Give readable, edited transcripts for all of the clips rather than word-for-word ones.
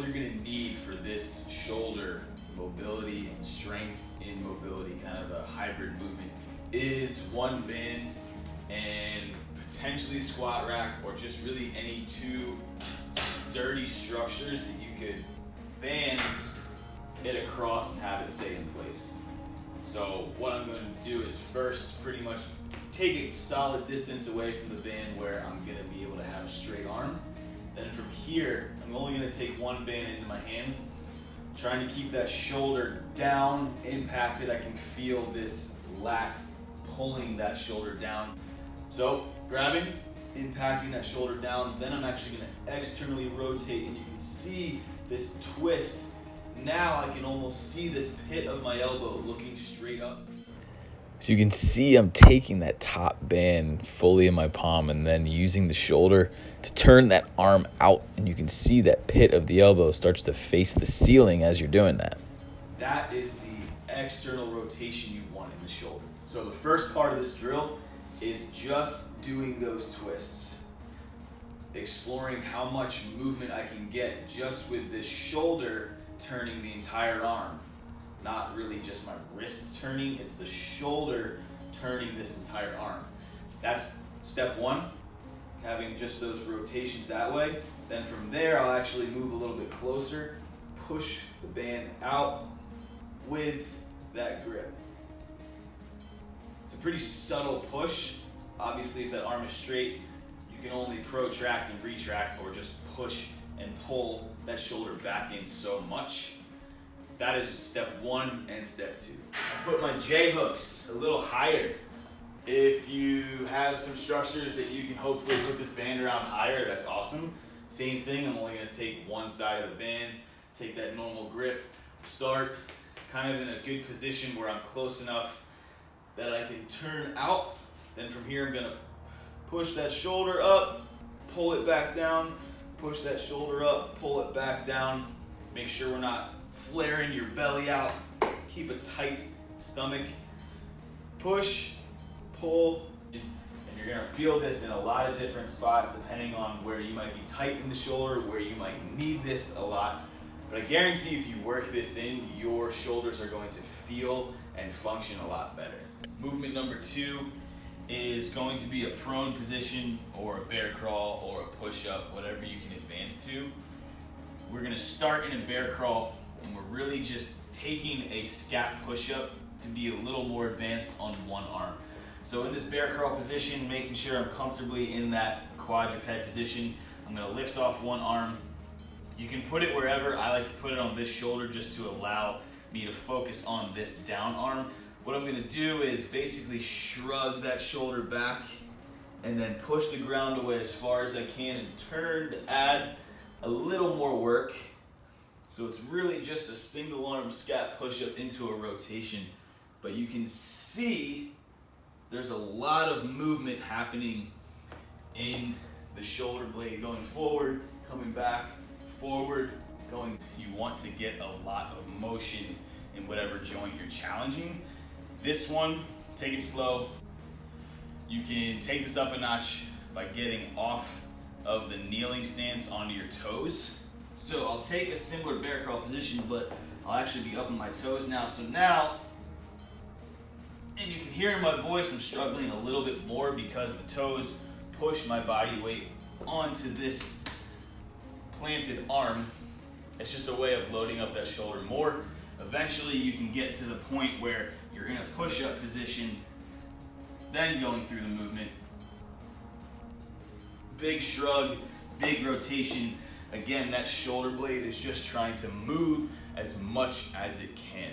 all you're gonna need for this shoulder mobility and strength in mobility, kind of a hybrid movement, is one band and potentially a squat rack, or just really any two sturdy structures that you could band it across and have it stay in place. So what I'm going to do is first pretty much take a solid distance away from the band where I'm going to be able to have a straight arm. Then from here, I'm only going to take one band into my hand, trying to keep that shoulder down, impacted. I can feel this lat pulling that shoulder down. So grabbing, impacting that shoulder down, then I'm actually going to externally rotate, and you can see this twist. Now I can almost see this pit of my elbow looking straight up. So you can see I'm taking that top band fully in my palm and then using the shoulder to turn that arm out, and you can see that pit of the elbow starts to face the ceiling as you're doing that. That is the external rotation you want in the shoulder. So the first part of this drill is just doing those twists, exploring how much movement I can get just with this shoulder turning the entire arm. Not really just my wrist turning, it's the shoulder turning this entire arm. That's step one, having just those rotations that way. Then from there, I'll actually move a little bit closer, push the band out with that grip. It's a pretty subtle push. Obviously, if that arm is straight, you can only protract and retract, or just push and pull that shoulder back in so much. That is step one and step two. I put my J hooks a little higher. If you have some structures that you can hopefully put this band around higher, that's awesome. Same thing, I'm only gonna take one side of the band, take that normal grip, start kind of in a good position where I'm close enough that I can turn out. Then from here, I'm gonna push that shoulder up, pull it back down, push that shoulder up, pull it back down. Make sure we're not flaring your belly out. Keep a tight stomach. Push, pull, and you're gonna feel this in a lot of different spots depending on where you might be tight in the shoulder, where you might need this a lot. But I guarantee if you work this in, your shoulders are going to feel and function a lot better. Movement number two is going to be a prone position, or a bear crawl, or a push-up, whatever you can advance to. We're gonna start in a bear crawl, and we're really just taking a scat push-up to be a little more advanced on one arm. So in this bear crawl position, making sure I'm comfortably in that quadruped position, I'm gonna lift off one arm. You can put it wherever. I like to put it on this shoulder just to allow me to focus on this down arm. What I'm gonna do is basically shrug that shoulder back and then push the ground away as far as I can and turn to add a little more work. So it's really just a single arm scat push-up into a rotation, but you can see there's a lot of movement happening in the shoulder blade, going forward, coming back, forward, going. You want to get a lot of motion in whatever joint you're challenging. This one, take it slow. You can take this up a notch by getting off of the kneeling stance onto your toes. So I'll take a similar bear crawl position, but I'll actually be up on my toes now. So now, and you can hear in my voice, I'm struggling a little bit more because the toes push my body weight onto this planted arm. It's just a way of loading up that shoulder more. Eventually you can get to the point where you're in a push-up position, then going through the movement. Big shrug, big rotation. Again, that shoulder blade is just trying to move as much as it can.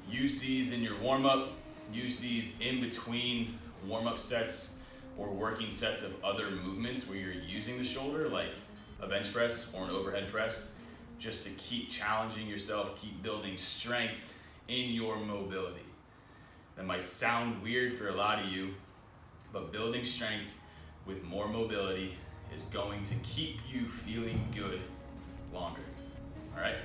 Use these in your warm-up. Use these in between warm-up sets or working sets of other movements where you're using the shoulder, like a bench press or an overhead press, just to keep challenging yourself, keep building strength in your mobility. That might sound weird for a lot of you, but building strength with more mobility is going to keep you feeling good longer. All right?